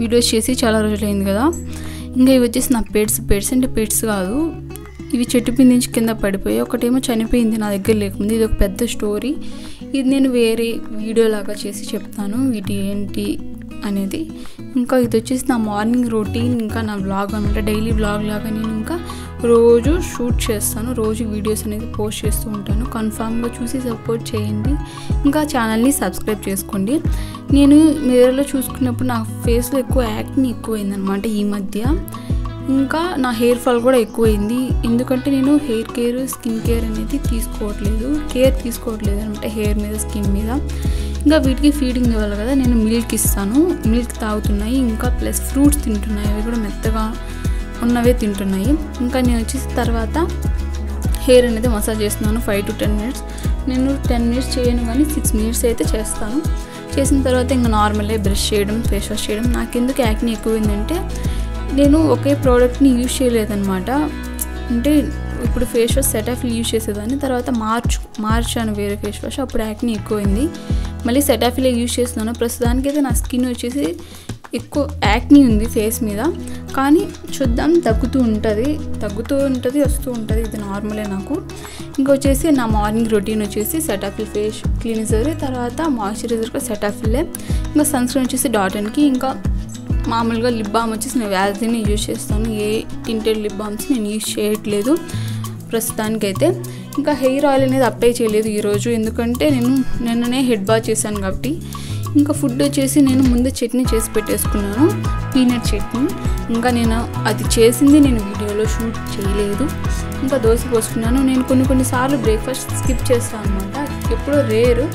Videos చేసి చాలా రోజులైంది కదా. ఇంకా ఇవి వచ్చేసి నా పెట్స్ అంటే పెట్స్ కాదు, ఇవి చెట్టు మీద నుంచి కింద పడిపోయి ఒకటేమో చనిపోయింది నా దగ్గర లేకుండా. ఇది ఒక పెద్ద స్టోరీ, ఇది నేను వేరే వీడియో లాగా చేసి చెప్తాను వీటి ఏంటి అనేది. ఇంకా ఇది వచ్చేసి నా మార్నింగ్ రొటీన్, ఇంకా నా వ్లాగ్ అనమాట, డైలీ వ్లాగ్ లాగా నేను ఇంకా రోజు షూట్ చేస్తాను, రోజు వీడియోస్ అనేది పోస్ట్ చేస్తూ ఉంటాను. కన్ఫామ్గా చూసి సపోర్ట్ చేయండి, ఇంకా ఛానల్ని సబ్స్క్రైబ్ చేసుకోండి. నేను మిర్రర్లో చూసుకున్నప్పుడు నా ఫేస్లో ఎక్కువ యాక్ని ఎక్కువైందనమాట ఈ మధ్య. ఇంకా నా హెయిర్ ఫాల్ కూడా ఎక్కువైంది, ఎందుకంటే నేను హెయిర్ కేర్ స్కిన్ కేర్ అనేది తీసుకోవట్లేదు అనమాట హెయిర్ మీద స్కిన్ మీద. ఇంకా వీటికి ఫీడింగ్ ఇవ్వాలి కదా, నేను మిల్క్ ఇస్తాను, మిల్క్ తాగుతున్నాయి, ఇంకా ప్లస్ ఫ్రూట్స్ తింటున్నాయి, అవి కూడా మెత్తగా ఉన్నవే తింటున్నాయి. ఇంకా నేను వచ్చేసి తర్వాత హెయిర్ అనేది మసాజ్ చేస్తున్నాను 5 to 10 minutes. నేను 10 minutes చేయను కానీ 6 minutes అయితే చేస్తాను. చేసిన తర్వాత ఇంకా నార్మల్గా బ్రష్ చేయడం, ఫేస్ వాష్ చేయడం. నాకు ఎందుకు యాక్ని ఎక్కువైందంటే నేను ఒకే ప్రోడక్ట్ని యూజ్ చేయలేదన్నమాట. అంటే ఇప్పుడు ఫేస్ వాష్ సెటాఫిల్ యూజ్ చేసేదాన్ని, తర్వాత మార్చాను వేరే ఫేస్ వాష్, అప్పుడు యాక్ని ఎక్కువైంది. మళ్ళీ సెటాఫిలే యూజ్ చేస్తున్నాను. ప్రస్తుతానికి అయితే నా స్కిన్ వచ్చేసి ఎక్కువ యాక్ని ఉంది ఫేస్ మీద, కానీ చూద్దాం తగ్గుతూ ఉంటుంది వస్తూ ఉంటుంది, ఇది నార్మలే నాకు. ఇంకా వచ్చేసి నా మార్నింగ్ రొటీన్ వచ్చేసి సెటాఫిల్ ఫేస్ క్లీన్జర్, తర్వాత మాయిశ్చరైజర్ కూడా సెటాఫిల్లే, ఇంకా సన్స్క్రీన్ వచ్చేసి డాటన్కి, ఇంకా మామూలుగా లిప్ బామ్ వచ్చేసి నేను వ్యాజ్లిన్ యూజ్ చేస్తాను. ఏ టింటెడ్ లిప్ బామ్స్ నేను యూజ్ చేయట్లేదు ప్రస్తుతానికైతే. ఇంకా హెయిర్ ఆయిల్ అనేది అప్లై చేయలేదు ఈరోజు, ఎందుకంటే నేను నిన్ననే హెడ్ బాత్ చేశాను కాబట్టి. ఇంకా ఫుడ్ వచ్చేసి నేను ముందే చట్నీ చేసి పెట్టేసుకున్నాను, పీనట్ చట్నీ. ఇంకా నేను అది చేసింది నేను వీడియోలో షూట్ చేయలేదు. ఇంకా దోశ పోసుకున్నాను. నేను కొన్నిసార్లు బ్రేక్ఫాస్ట్ స్కిప్ చేస్తాను అనమాట, ఎప్పుడో రేరు,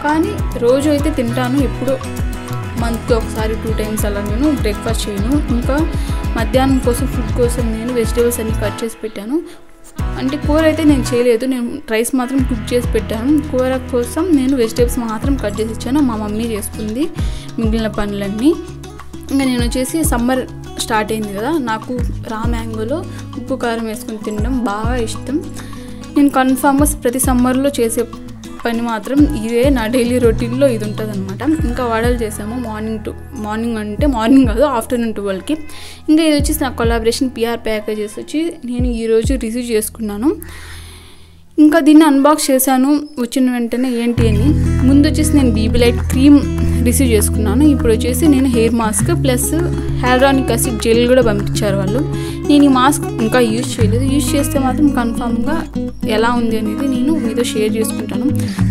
కానీ రోజు అయితే తింటాను. ఎప్పుడో మంత్కి ఒకసారి 2 times అలా నేను బ్రేక్ఫాస్ట్ చేయను. ఇంకా మధ్యాహ్నం కోసం ఫుడ్ కోసం నేను వెజిటేబుల్స్ అన్నీ కట్ చేసి పెట్టాను. అంటే కూర అయితే నేను చేయలేదు, నేను రైస్ మాత్రం కుక్ చేసి పెట్టాను. కూర కోసం నేను వెజిటేబుల్స్ మాత్రం కట్ చేసి ఇచ్చాను, మా మమ్మీ చేసుకుంది మిగిలిన పనులన్నీ. ఇంకా నేను వచ్చేసి సమ్మర్ స్టార్ట్ అయింది కదా, నాకు రా మ్యాంగోలో ఉప్పు కారం వేసుకొని తినడం బాగా ఇష్టం. నేను కన్ఫామ్గా ప్రతి సమ్మర్లో చేసే పని మాత్రం ఇదే, నా డైలీ రొటీన్లో ఇది ఉంటుంది అనమాట. ఇంకా వడలు చేసాము మార్నింగ్ కాదు ఆఫ్టర్నూన్ 12కి. ఇంకా ఇది వచ్చేసి నా కొలాబరేషన్ PR ప్యాకేజెస్ వచ్చి నేను ఈరోజు రిసీవ్ చేసుకున్నాను. ఇంకా దీన్ని అన్బాక్స్ చేశాను వచ్చిన వెంటనే ఏంటి అని. ముందు వచ్చేసి నేను బీబీ లైట్ క్రీమ్ రిసీవ్ చేసుకున్నాను. ఇప్పుడు వచ్చేసి నేను hair mask plus హైల్రానిక్ acid gel కూడా పంపించారు వాళ్ళు. నేను ఈ మాస్క్ ఇంకా యూజ్ చేయలేదు, యూజ్ చేస్తే మాత్రం కన్ఫామ్గా ఎలా ఉంది అనేది నేను మీతో షేర్ చేసుకుంటాను.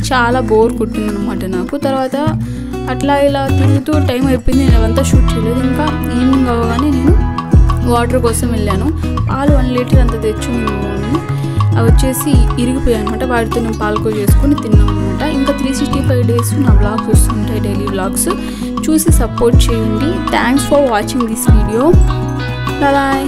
చాలా బోర్ కొట్టింది అనమాట నాకు. తర్వాత అట్లా ఇలా తిరుగుతూ టైం అయిపోయింది, నేను అవంతా షూట్ చేయలేదు. ఇంకా ఈవినింగ్ అవ్వగానే నేను వాటర్ కోసం వెళ్ళాను. పాలు 1 లీటర్ అంత తెచ్చుకున్నాను, అవి వచ్చేసి ఇరిగిపోయాయి అనమాట. వాటితో నేను పాలకో చేసుకొని తిన్నాను అనమాట. ఇంకా 365 days నా వ్లాగ్స్ వస్తుంటాయి, డైలీ వ్లాగ్స్ చూసి సపోర్ట్ చేయండి. Thanks for watching this video. Bye.